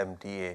MTA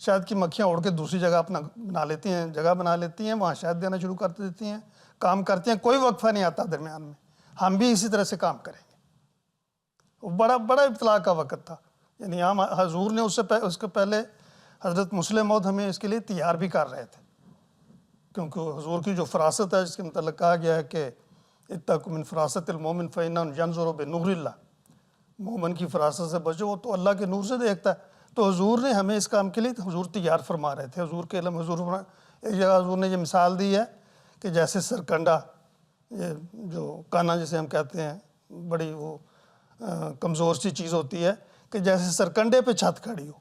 شہد کی مکھیاں اڑ کے دوسری جگہ اپنا جگہ بنا لیتی ہیں، وہاں شہد دینا شروع کر دیتی ہیں، کام کرتی ہیں، کوئی وقفہ نہیں آتا درمیان میں. ہم بھی اسی طرح سے کام کریں گے. بڑا ابتلاء کا وقت تھا. یعنی ہم حضور نے اس کے پہلے حضرت مسلم موعود ہمیں اس کے لیے تیار بھی کر رہے تھے، کیونکہ حضور کی جو فراست ہے جس کے متعلق کہا گیا ہے کہ اتقوا من فراست المومن فإنه ينظر بنور اللہ، مومن کی فراست سے بچو، وہ تو اللہ کے نور سے دیکھتا ہے. تو حضور نے ہمیں اس کام کے لیے حضور تیار فرما رہے تھے. حضور کے علم ایک جگہ حضور نے یہ مثال دی ہے کہ جیسے سرکنڈا، یہ جو کانا جسے ہم کہتے ہیں، بڑی وہ کمزور سی چیز ہوتی ہے، کہ جیسے سرکنڈے پہ چھت کھڑی ہو،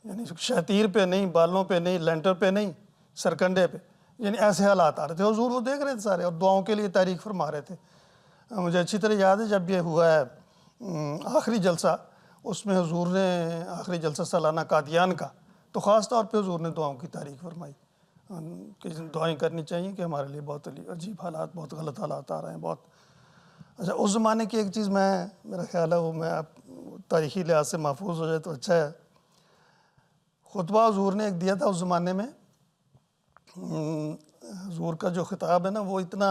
یعنی شتیر پہ نہیں، بالوں پہ نہیں، لینٹر پہ نہیں، سرکنڈے پہ. یعنی ایسے حالات آ رہے تھے. حضور وہ دیکھ رہے تھے سارے، اور دعاؤں کے لیے تحریک فرما رہے تھے. مجھے اچھی طرح یاد ہے جب یہ ہوا ہے آخری جلسہ، اس میں حضور نے آخری جلسہ سالانہ قادیان کا، تو خاص طور پہ حضور نے دعاؤں کی تحریک فرمائی کہ دعائیں کرنی چاہیے کہ ہمارے لیے بہت عجیب حالات، بہت غلط حالات آ رہے ہیں. بہت اچھا. اس زمانے کی ایک چیز میرا خیال ہے وہ میں تاریخی لحاظ سے محفوظ ہو جائے تو اچھا ہے. خطبہ حضور نے ایک دیا تھا اس زمانے میں. حضور کا جو خطاب ہے نا وہ اتنا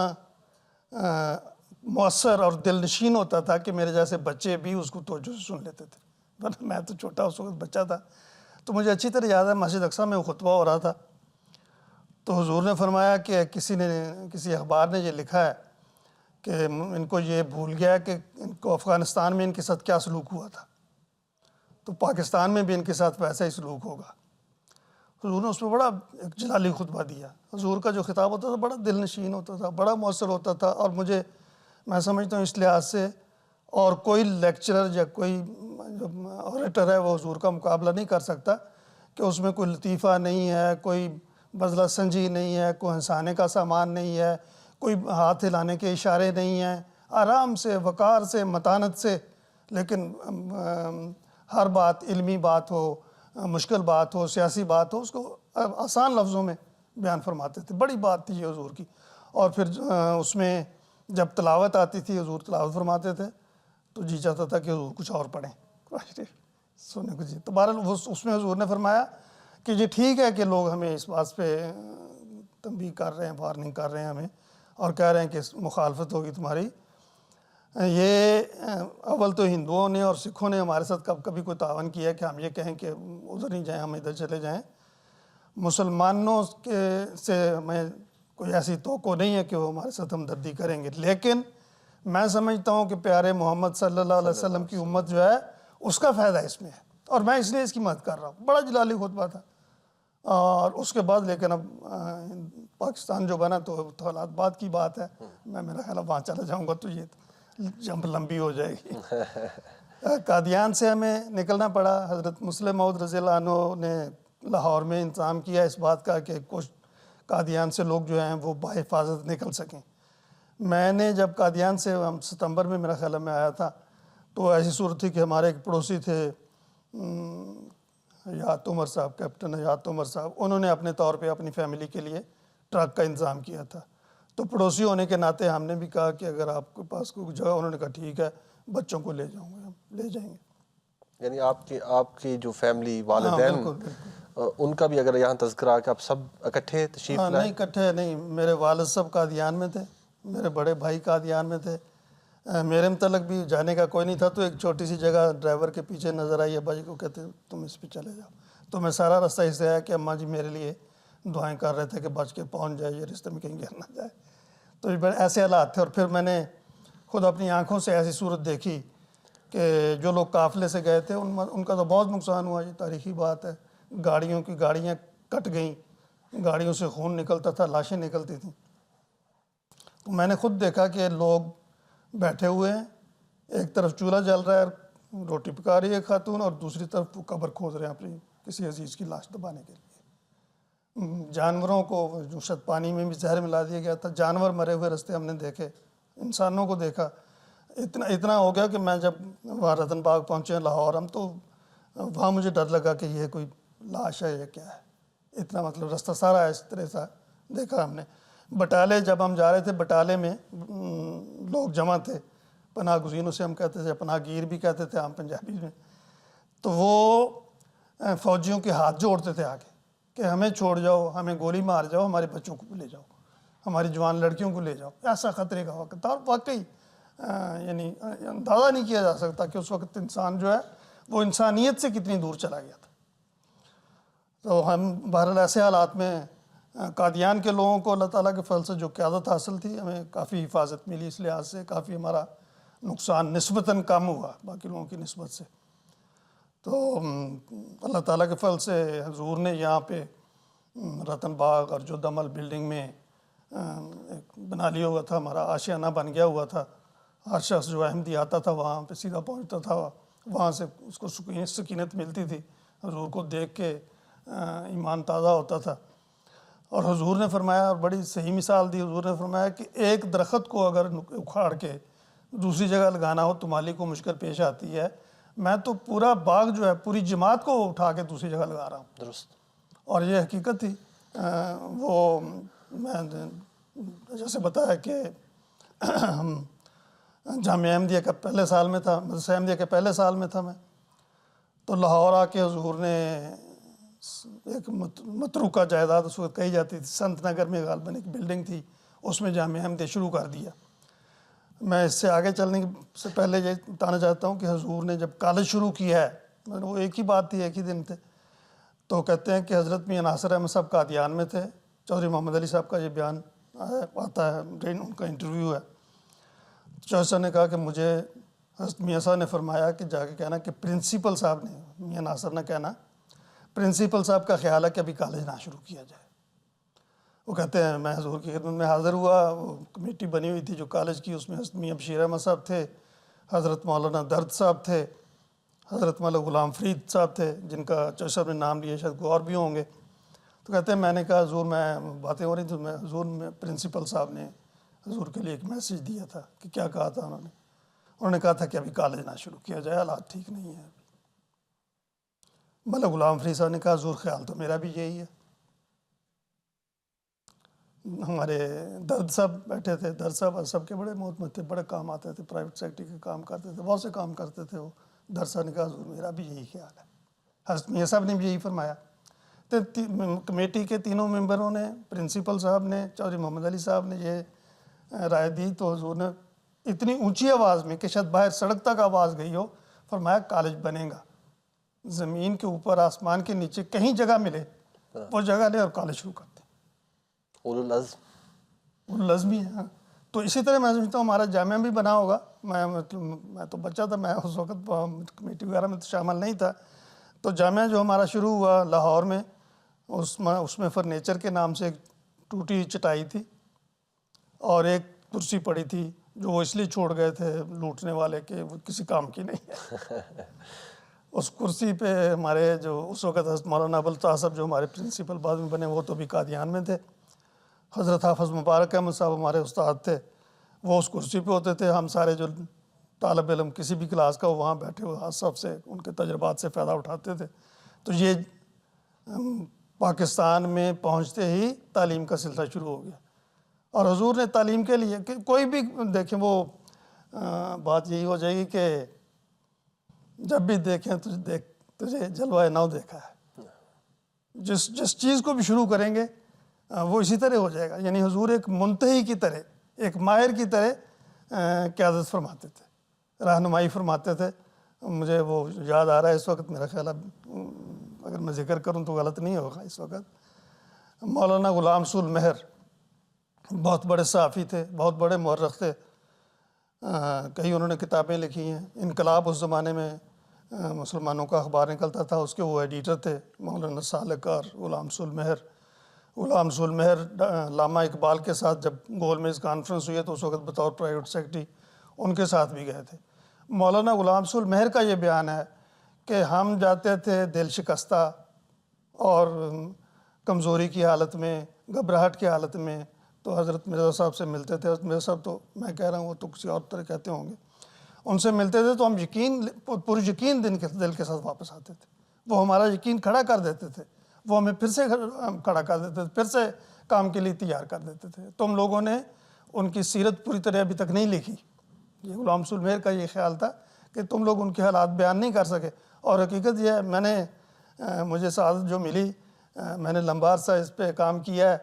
مؤثر اور دل نشین ہوتا تھا کہ میرے جیسے بچے بھی اس کو توجہ سے سن لیتے تھے. ورنہ میں تو چھوٹا اس وقت بچہ تھا. تو مجھے اچھی طرح یاد ہے مسجد اقصیٰ میں وہ خطبہ ہو رہا تھا، تو حضور نے فرمایا کہ کسی اخبار نے یہ لکھا ہے کہ ان کو یہ بھول گیا ہے کہ ان کو افغانستان میں ان کے ساتھ کیا سلوک ہوا تھا، تو پاکستان میں بھی ان کے ساتھ ویسا ہی سلوک ہوگا. حضور نے اس میں بڑا ایک جلالی خطبہ دیا. حضور کا جو خطاب ہوتا تھا بڑا دل نشین ہوتا تھا، بڑا مؤثر ہوتا تھا. اور میں سمجھتا ہوں اس لحاظ سے اور کوئی لیکچرر یا کوئی جو اوریٹر ہے وہ حضور کا مقابلہ نہیں کر سکتا کہ اس میں کوئی لطیفہ نہیں ہے، کوئی بزلہ سنجی نہیں ہے، کوئی ہنسانے کا سامان نہیں ہے، کوئی ہاتھ ہلانے کے اشارے نہیں ہیں. آرام سے، وقار سے، متانت سے، لیکن ہر بات علمی بات ہو، مشکل بات ہو، سیاسی بات ہو، اس کو آسان لفظوں میں بیان فرماتے تھے. بڑی بات تھی یہ حضور کی. اور پھر اس میں جب تلاوت آتی تھی، حضور تلاوت فرماتے تھے تو جی چاہتا تھا کہ حضور کچھ اور پڑھیں سونے کو. جی تو بہرحال اس میں حضور نے فرمایا کہ یہ ٹھیک ہے کہ لوگ ہمیں اس بات پہ تنبیہ کر رہے ہیں، وارننگ کر رہے ہیں ہمیں، اور کہہ رہے ہیں کہ مخالفت ہوگی تمہاری. یہ اول تو ہندوؤں نے اور سکھوں نے ہمارے ساتھ کبھی کوئی تعاون کیا ہے کہ ہم یہ کہیں کہ ادھر نہیں جائیں، ہم ادھر چلے جائیں. مسلمانوں سے ہمیں کوئی ایسی توقع نہیں ہے کہ وہ ہمارے ساتھ ہمدردی کریں گے. لیکن میں سمجھتا ہوں کہ پیارے محمد صلی اللہ علیہ وسلم کی امت جو ہے اس کا فائدہ اس میں ہے، اور میں اس لیے اس کی مدد کر رہا ہوں. بڑا جلالی خطبہ تھا. اور اس کے بعد لیکن اب پاکستان جو بنا تو حالات بعد کی بات ہے. میرا خیال ہے وہاں چلا جاؤں گا تو یہ جمپ لمبی ہو جائے گی. قادیان سے ہمیں نکلنا پڑا. حضرت مسلم موعود رضی اللہ عنہ نے لاہور میں انتظام کیا اس بات کا کہ کچھ قادیان سے لوگ جو ہیں وہ بحفاظت نکل سکیں. میں نے جب قادیان سے ستمبر میں میرا خیال میں آیا تھا تو ایسی صورت تھی کہ ہمارے ایک پڑوسی تھے حیات عمر صاحب، کیپٹن حیات عمر صاحب. انہوں نے اپنے طور پہ اپنی فیملی کے لیے ٹرک کا انتظام کیا تھا. تو پڑوسی ہونے کے ناطے ہم نے بھی کہا کہ اگر آپ کے پاس کوئی جگہ، انہوں نے کہا ٹھیک ہے بچوں کو لے جاؤں گے، ہم لے جائیں گے. یعنی آپ کی جو فیملی والدین ان کا بھی اگر یہاں تذکرہ کہ آپ سب اکٹھے تشریف لائے؟ نہیں اکٹھے نہیں. میرے والد صاحب قادیان میں تھے، میرے بڑے بھائی قادیان میں تھے. میرے متعلق بھی جانے کا کوئی نہیں تھا. تو ایک چھوٹی سی جگہ ڈرائیور کے پیچھے نظر آئی، ابا جی کو کہتے تم اس پہ چلے جاؤ. تو میں سارا راستہ اس سے آیا کہ اماں جی میرے لیے دعائیں کر رہے تھے کہ بچ کے پہنچ جائے، یہ راستے میں کہیں گر نہ جائے. تو ایسے حالات تھے. اور پھر میں نے خود اپنی آنکھوں سے ایسی صورت دیکھی کہ جو لوگ قافلے سے گئے تھے ان کا تو بہت نقصان ہوا. یہ تاریخی بات ہے. گاڑیاں کٹ گئیں، گاڑیوں سے خون نکلتا تھا، لاشیں نکلتی تھیں. تو میں نے خود دیکھا کہ لوگ بیٹھے ہوئے ہیں، ایک طرف چولہا جل رہا ہے، روٹی پکا رہی ہے خاتون، اور دوسری طرف وہ قبر کھود رہے ہیں اپنی کسی عزیز کی لاش دبانے کے لیے. جانوروں کو جو شد پانی میں بھی زہر ملا دیا گیا تھا. جانور مرے ہوئے رستے ہم نے دیکھے، انسانوں کو دیکھا. اتنا ہو گیا کہ میں جب وہاں رتن باغ پہنچے لاہور ہم، تو وہاں مجھے ڈر لگا کہ یہ کوئی لاش ہے یا کیا ہے. اتنا مطلب رستہ سارا اس طرح سا دیکھا ہم نے. بٹالے جب ہم جا رہے تھے، بٹالے میں لوگ جمع تھے، پناہ گزینوں سے ہم کہتے تھے، پناہ گیر بھی کہتے تھے عام پنجابی میں. تو وہ فوجیوں کے ہاتھ جوڑتے تھے آگے کہ ہمیں چھوڑ جاؤ، ہمیں گولی مار جاؤ، ہمارے بچوں کو لے جاؤ، ہماری جوان لڑکیوں کو لے جاؤ. ایسا خطرے کا وقت تھا، اور واقعی یعنی اندازہ نہیں کیا جا سکتا کہ اس وقت انسان جو ہے وہ انسانیت سے کتنی دور چلا گیا تھا. تو ہم بہرحال ایسے حالات میں قادیان کے لوگوں کو اللہ تعالیٰ کے فضل سے جو قیادت حاصل تھی، ہمیں کافی حفاظت ملی، اس لحاظ سے کافی ہمارا نقصان نسبتاً کم ہوا باقی لوگوں کی نسبت سے. تو اللہ تعالیٰ کے فضل سے حضور نے یہاں پہ رتن باغ اور جو دمل بلڈنگ میں ایک بنا لیا ہوا تھا، ہمارا آشیانہ بن گیا ہوا تھا. ہر شخص جو احمدی آتا تھا وہاں پہ سیدھا پہنچتا تھا، وہاں سے اس کو سکینت ملتی تھی، حضور کو دیکھ کے ایمان تازہ ہوتا تھا. اور حضور نے فرمایا، اور بڑی صحیح مثال دی، حضور نے فرمایا کہ ایک درخت کو اگر اکھاڑ کے دوسری جگہ لگانا ہو تو مالک کو مشکل پیش آتی ہے، میں تو پورا باغ جو ہے پوری جماعت کو اٹھا کے دوسری جگہ لگا رہا ہوں. درست. اور یہ حقیقت تھی. وہ میں جیسے بتایا کہ جامعہ احمدیہ کا پہلے سال میں تھا، مدرسہ احمدیہ کے پہلے سال میں تھا میں، تو لاہور آ کے حضور نے ایک متروکہ جائیداد اس وقت کہی جاتی تھی، سنت نگر میں غالباً ایک بلڈنگ تھی، اس میں جامعہ احمدیہ شروع کر دیا. میں اس سے آگے چلنے سے پہلے یہ بتانا چاہتا ہوں کہ حضور نے جب کالج شروع کیا ہے، وہ ایک ہی بات تھی، ایک ہی دن تھے. تو کہتے ہیں کہ حضرت میاں ناصر احمد صاحب قادیان میں تھے. چودھری محمد علی صاحب کا یہ بیان آتا ہے، ان کا انٹرویو ہے. چودھری صاحب نے کہا کہ مجھے حضرت میاں صاحب نے فرمایا کہ جا کے کہنا کہ پرنسپل صاحب نے، میاں ناصر نے کہنا پرنسپل صاحب کا خیال ہے کہ ابھی کالج نہ شروع کیا جائے. وہ کہتے ہیں میں حضور کی خدمت میں حاضر ہوا. وہ کمیٹی بنی ہوئی تھی جو کالج کی، اس میں حضرت میاں بشیر احمد صاحب تھے، حضرت مولانا درد صاحب تھے، حضرت مولانا غلام فرید صاحب تھے، جن کا چودھری صاحب نے نام لیا، شاید اور بھی ہوں گے. تو کہتے ہیں میں نے کہا حضور، میں باتیں ہو رہی تھیں، میں حضور میں پرنسپل صاحب نے حضور کے لیے ایک میسیج دیا تھا کہ کیا کہا تھا انہوں نے کہا تھا کہ ابھی کالج نہ شروع کیا جائے، حالات ٹھیک نہیں ہیں. مولانا غلام فرید صاحب نے کہا حضور خیال تو میرا بھی یہی ہے. ہمارے درد صاحب بیٹھے تھے، درد صاحب سب کے بڑے محتمد تھے، بڑے کام آتے تھے، پرائیویٹ سیکٹر کے کام کرتے تھے، بہت سے کام کرتے تھے. وہ درد صاحب نے کہا حضور میرا بھی یہی خیال ہے. حضرت میاں صاحب نے بھی یہی فرمایا. تو کمیٹی کے تینوں ممبروں نے، پرنسپل صاحب نے، چودھری محمد علی صاحب نے یہ رائے دی. تو حضور نے اتنی اونچی آواز میں کہ شاید باہر سڑک تک آواز گئی ہو، فرمایا کالج بنے گا، زمین کے اوپر آسمان کے نیچے کہیں جگہ ملے وہ جگہ لے اور کالج شروع کرتے. اولو العزمی ہے. تو اسی طرح میں سمجھتا ہوں ہمارا جامعہ بھی بنا ہوگا. میں تو بچہ تھا، میں اس وقت کمیٹی وغیرہ میں تو شامل نہیں تھا. تو جامعہ جو ہمارا شروع ہوا لاہور میں، اس میں فرنیچر کے نام سے ایک ٹوٹی چٹائی تھی اور ایک کرسی پڑی تھی جو وہ اس لیے چھوڑ گئے تھے لوٹنے والے کہ وہ کسی کام کی نہیں ہے. اس کرسی پہ ہمارے جو اس وقت حضرت مولانا ابوالطاہر صاحب جو ہمارے پرنسپل بعد میں بنے، وہ تو بھی قادیان میں تھے. حضرت حافظ مبارک احمد صاحب ہمارے استاد تھے، وہ اس کرسی پہ ہوتے تھے. ہم سارے جو طالب علم کسی بھی کلاس کا وہاں بیٹھے ہوئے سب سے ان کے تجربات سے فائدہ اٹھاتے تھے. تو یہ پاکستان میں پہنچتے ہی تعلیم کا سلسلہ شروع ہو گیا. اور حضور نے تعلیم کے لیے کہ کوئی بھی دیکھیں، وہ بات یہی ہو جائے گی کہ جب بھی دیکھیں تجھے جلوہ نو دیکھا ہے. جس چیز کو بھی شروع کریں گے وہ اسی طرح ہو جائے گا. یعنی حضور ایک منتہی کی طرح، ایک ماہر کی طرح قیادت فرماتے تھے، رہنمائی فرماتے تھے. مجھے وہ یاد آ رہا ہے اس وقت، میرا خیال ہے اگر میں ذکر کروں تو غلط نہیں ہوگا اس وقت، مولانا غلام رسول مہر بہت بڑے صحافی تھے، بہت بڑے مورخ تھے. کئی انہوں نے کتابیں لکھی ہیں. انقلاب اس زمانے میں مسلمانوں کا اخبار نکلتا تھا، اس کے وہ ایڈیٹر تھے مولانا سالک اور غلام رسول مہر. غلام رسول مہر علامہ اقبال کے ساتھ جب گول میز کانفرنس ہوئی ہے تو اس وقت بطور پرائیویٹ سیکرٹری ان کے ساتھ بھی گئے تھے. مولانا غلام رسول مہر کا یہ بیان ہے کہ ہم جاتے تھے دل شکستہ اور کمزوری کی حالت میں، گھبراہٹ کی حالت میں، تو حضرت مرزا صاحب سے ملتے تھے. حضرت مرزا صاحب تو میں کہہ رہا ہوں وہ تو کسی اور طرح کہتے ہوں گے. ان سے ملتے تھے تو ہم پر یقین دل کے ساتھ واپس آتے تھے. وہ ہمارا یقین کھڑا کر دیتے تھے، وہ ہمیں پھر سے کھڑا کر دیتے تھے، پھر سے کام کے لیے تیار کر دیتے تھے. تم لوگوں نے ان کی سیرت پوری طرح ابھی تک نہیں لکھی. یہ غلام رسول مہر کا یہ خیال تھا کہ تم لوگ ان کے حالات بیان نہیں کر سکے. اور حقیقت یہ ہے، میں نے مجھے سعادت جو ملی، میں نے لمبا عرصہ اس پہ کام کیا ہے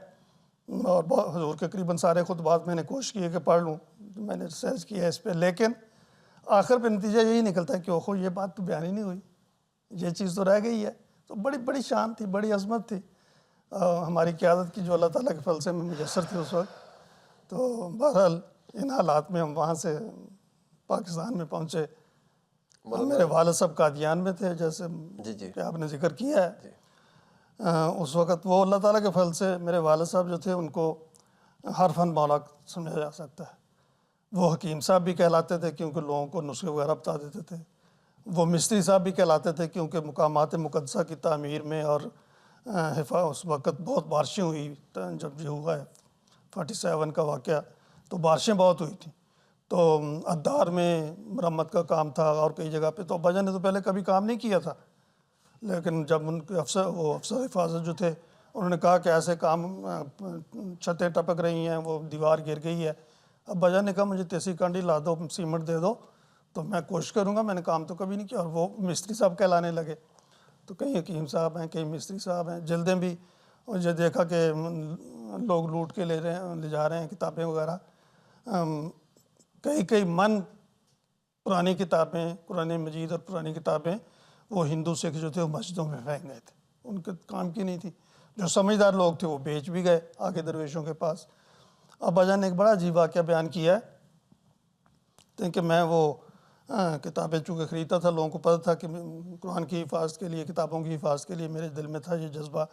اور حضور کے قریباً سارے خطبات میں نے کوشش کی ہے کہ پڑھ لوں، میں نے ریسرچ کیا ہے اس پہ، لیکن آخر پہ نتیجہ یہی نکلتا ہے کہ اوہو یہ بات تو بیان ہی نہیں ہوئی، یہ چیز تو رہ گئی ہے۔ تو بڑی بڑی شان تھی، بڑی عظمت تھی ہماری قیادت کی، جو اللہ تعالیٰ کے فضل سے میں میسر تھی اس وقت۔ تو بہرحال ان حالات میں ہم وہاں سے پاکستان میں پہنچے۔ میرے والد صاحب قادیان میں تھے، جیسے کہ آپ نے ذکر کیا ہے۔ اس وقت وہ اللہ تعالیٰ کے فضل سے میرے والد صاحب جو تھے ان کو ہر فن مولا سمجھا جا سکتا ہے۔ وہ حکیم صاحب بھی کہلاتے تھے کیونکہ لوگوں کو نسخے وغیرہ بتا دیتے تھے، وہ مستری صاحب بھی کہلاتے تھے کیونکہ مقامات مقدسہ کی تعمیر میں اور اس وقت بہت بارشیں ہوئی، جب یہ ہوا ہے 47 کا واقعہ، تو بارشیں بہت ہوئی تھیں، تو ادار میں مرمت کا کام تھا اور کئی جگہ پہ۔ تو ابا جان نے تو پہلے کبھی کام نہیں کیا تھا، لیکن جب ان کے افسر حفاظت جو تھے انہوں نے کہا کہ ایسے کام، چھتیں ٹپک رہی ہیں، وہ دیوار گر گئی ہے، ابا جان نے کہا مجھے تیسی کانڈی لا دو، سیمنٹ دے دو تو میں کوشش کروں گا، میں نے کام تو کبھی نہیں کیا۔ اور وہ مستری صاحب کہلانے لگے، تو کئی حکیم صاحب ہیں، کئی مستری صاحب ہیں، جلدیں بھی، اور جو دیکھا کہ لوگ لوٹ کے لے جا رہے ہیں کتابیں وغیرہ، کئی من پرانی کتابیں، قرآن مجید اور پرانی کتابیں وہ ہندو سکھ جو تھے وہ مسجدوں میں پھینک گئے تھے، ان کے کام کی نہیں تھی۔ جو سمجھدار لوگ تھے وہ بیچ بھی گئے آگے درویشوں کے پاس۔ ابا جان نے ایک بڑا عجیب واقعہ بیان کیا ہے کہ میں وہ کتابیں چونکہ خریدتا تھا، لوگوں کو پتہ تھا کہ قرآن کی حفاظت کے لیے، کتابوں کی حفاظت کے لیے میرے دل میں تھا یہ جذبہ۔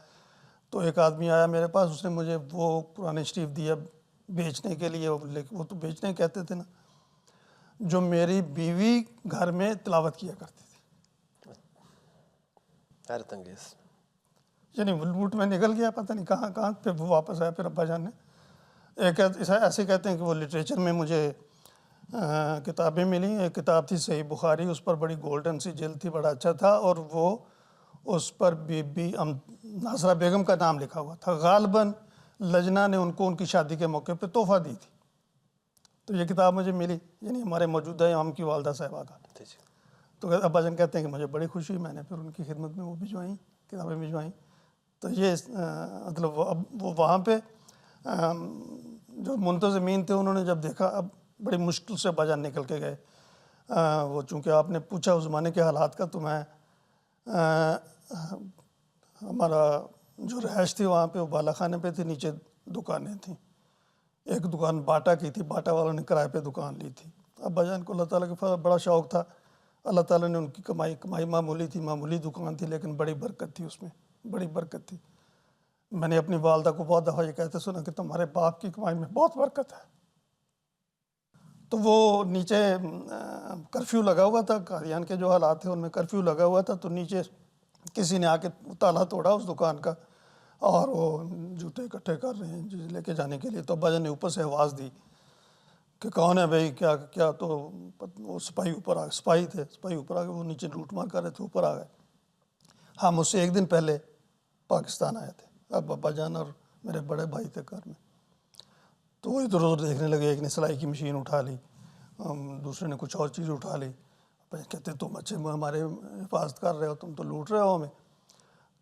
تو ایک آدمی آیا میرے پاس، اس نے مجھے وہ قرآن شریف دیا بیچنے کے لیے، وہ تو بیچنے کہتے تھے نا، جو میری بیوی گھر میں تلاوت کیا کرتی تھی۔ حیرت انگیز، یعنی وہ لوٹ میں نکل گیا، پتہ نہیں کہاں پہ وہ واپس آیا۔ پھر ابا جان نے ایسے کہتے ہیں کہ وہ لٹریچر میں مجھے کتابیں ملیں۔ ایک کتاب تھی صحیح بخاری، اس پر بڑی گولڈن سی جلد تھی، بڑا اچھا تھا، اور وہ اس پر بی بی ناصرہ بیگم کا نام لکھا ہوا تھا۔ غالباً لجنہ نے ان کو ان کی شادی کے موقع پہ تحفہ دی تھی، تو یہ کتاب مجھے ملی، یعنی ہمارے موجودہ امام کی والدہ صاحبہ کا۔ تو ابا جان کہتے ہیں کہ مجھے بڑی خوشی، میں نے پھر ان کی خدمت میں وہ بھجوائیں، کتابیں بھجوائیں۔ تو یہ مطلب وہ وہاں پہ جو منتظمین تھے انہوں نے جب دیکھا، اب بڑی مشکل سے ابا جان نکل کے گئے۔ وہ چونکہ آپ نے پوچھا اس زمانے کے حالات کا، تو میں ہمارا جو رہائش تھی وہاں پہ وہ بالا خانے پہ تھی، نیچے دکانیں تھیں۔ ایک دکان باٹا کی تھی، باٹا والوں نے کرائے پہ دکان لی تھی۔ ابا جان کو اللہ تعالیٰ کے بڑا شوق تھا، اللہ تعالیٰ نے ان کی کمائی معمولی تھی، معمولی دکان تھی، لیکن بڑی برکت تھی اس میں، بڑی برکت تھی۔ میں نے اپنی والدہ کو بہت دفعہ یہ کہتے سنا کہ تمہارے باپ کی کمائی میں بہت برکت ہے۔ تو وہ نیچے کرفیو لگا ہوا تھا، قادیان کے جو حالات تھے ان میں کرفیو لگا ہوا تھا، تو نیچے کسی نے آ کے تالا توڑا اس دکان کا، اور وہ جوتے اکٹھے کر رہے ہیں لے کے جانے کے لیے۔ تو ابا جان نے اوپر سے آواز دی کہ کون ہے بھائی، کیا؟ تو وہ سپاہی اوپر آ گئے، سپاہی تھے، سپاہی اوپر آ گئے، وہ نیچے لوٹ مار کر رہے تھے، اوپر آ گئے۔ ہم اس سے ایک دن پہلے پاکستان آئے تھے، اب ابا جان اور میرے بڑے بھائی تھے گھر میں۔ تو وہ ادھر ادھر دیکھنے لگے، ایک نے سلائی کی مشین اٹھا لی، دوسرے نے کچھ اور چیز اٹھا لی۔ کہتے تم اچھے ہمارے حفاظت کر رہے ہو، تم تو لوٹ رہے ہو ہمیں۔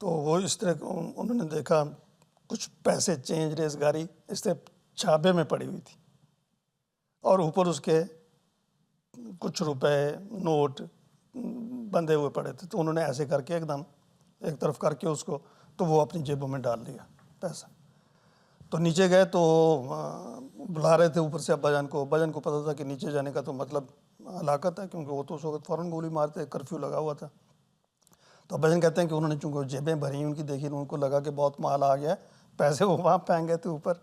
تو وہ اس طرح انہوں نے دیکھا کچھ پیسے، چینج ریزگاری اس طرح چھاپے میں پڑی ہوئی تھی، اور اوپر اس کے کچھ روپے نوٹ بندھے ہوئے پڑے تھے۔ تو انہوں نے ایسے کر کے ایک دم ایک طرف کر کے اس کو، تو وہ اپنی جیبوں میں ڈال لیا پیسہ۔ تو نیچے گئے تو بلا رہے تھے اوپر سے ابا جان کو۔ ابا جان کو پتہ تھا کہ نیچے جانے کا تو مطلب ہلاکت ہے، کیونکہ وہ تو اس وقت فوراً گولی مارتے، کرفیو لگا ہوا تھا۔ تو ابا جان کہتے ہیں کہ انہوں نے چونکہ جیبیں بھری ان کی دیکھی، ان کو لگا کہ بہت مال آ گیا، پیسے وہ وہاں پھینک گئے تھے اوپر،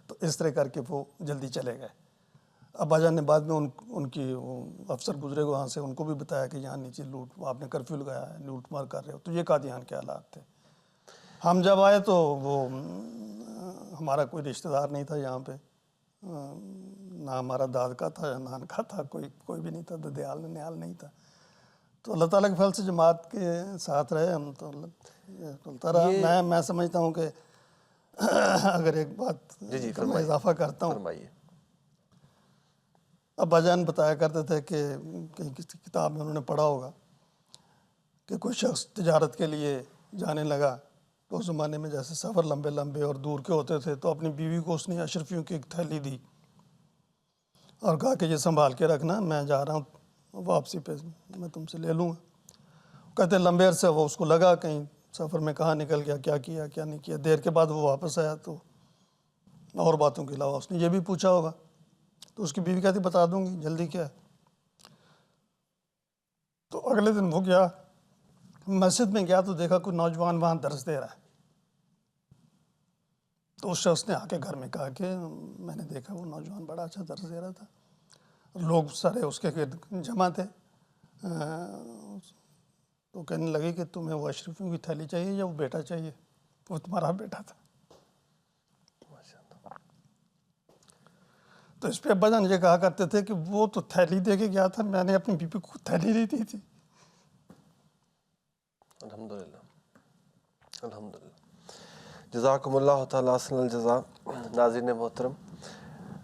تو اس طرح کر کے وہ جلدی چلے گئے۔ ابا جان نے بعد میں ان کی افسر گزرے وہاں سے، ان کو بھی بتایا کہ یہاں نیچے لوٹ، آپ نے کرفیو لگایا ہے، لوٹ مار کر رہے ہو۔ تو یہ قادیان کے حالات تھے۔ ہم جب آئے تو وہ ہمارا کوئی رشتہ دار نہیں تھا یہاں پہ، نہ ہمارا داد کا تھا، نان کا تھا، کوئی بھی نہیں تھا، ددیال ننیال نہیں تھا۔ تو اللہ تعالیٰ کے فضل سے جماعت کے ساتھ رہے ہم، تو چلتا رہا۔ میں سمجھتا ہوں کہ اگر ایک بات میں اضافہ کرتا ہوں، ابا جان بتایا کرتے تھے کہ کہیں کسی کتاب میں انہوں نے پڑھا ہوگا کہ کوئی شخص تجارت کے لیے جانے لگا تو اس زمانے میں جیسے سفر لمبے لمبے اور دور کے ہوتے تھے تو اپنی بیوی کو اس نے اشرفیوں کی ایک تھیلی دی اور کہا کہ یہ سنبھال کے رکھنا، میں جا رہا ہوں واپسی پہ میں تم سے لے لوں گا۔ کہتے لمبے عرصے وہ اس کو لگا کہیں سفر میں کہاں نکل گیا، کیا کیا کیا نہیں کیا۔ دیر کے بعد وہ واپس آیا تو اور باتوں کے علاوہ اس نے یہ بھی پوچھا ہوگا، تو اس کی بیوی کہتی بتا دوں گی، جلدی کیا ہے۔ تو اگلے دن وہ گیا مسجد میں گیا تو دیکھا کوئی نوجوان وہاں درس دے رہا ہے۔ تو اس شخص نے آ کے گھر میں کہا کہ میں نے دیکھا وہ نوجوان بڑا اچھا درس دے رہا تھا، لوگ سارے اس کے گرد جمع تھے۔ تو کہنے لگے کہ تمہیں وہ اشرفیوں کی تھیلی چاہیے یا وہ بیٹا چاہیے؟ وہ تمہارا بیٹا تھا۔ تو اس پہ ابا جان یہ کہا کرتے تھے کہ وہ تو تھیلی دے کے گیا تھا، میں نے اپنی بیوی کو تھیلی نہیں دی تھی۔ الحمدللہ الحمدللہ، جزاکم اللہ تعالیٰ احسن الجزا۔ ناظرین محترم،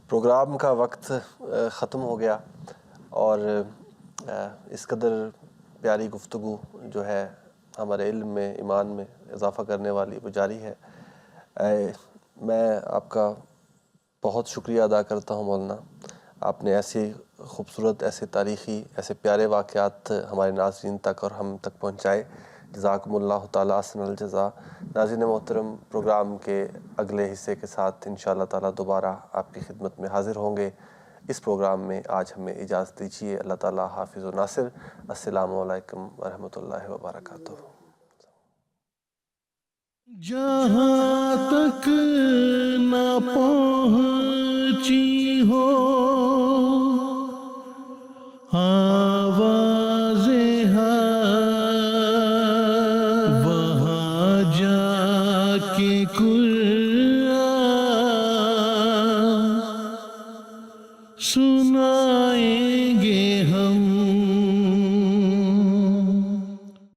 پروگرام کا وقت ختم ہو گیا اور اس قدر پیاری گفتگو جو ہے ہمارے علم میں، ایمان میں اضافہ کرنے والی وہ جاری ہے۔ میں آپ کا بہت شکریہ ادا کرتا ہوں مولانا، آپ نے ایسی خوبصورت، ایسے تاریخی، ایسے پیارے واقعات ہمارے ناظرین تک اور ہم تک پہنچائے۔ جزاکم اللہ تعالیٰ احسن الجزا۔ ناظرین محترم، پروگرام کے اگلے حصے کے ساتھ انشاءاللہ تعالیٰ دوبارہ آپ کی خدمت میں حاضر ہوں گے۔ اس پروگرام میں آج ہمیں اجازت دیجیے۔ اللہ تعالیٰ حافظ و ناصر۔ السلام علیکم ورحمۃ اللہ وبرکاتہ۔ جہاں تک نہ پہنچی ہو آواز وہاں جا کے قرآن سنائیں گے ہم۔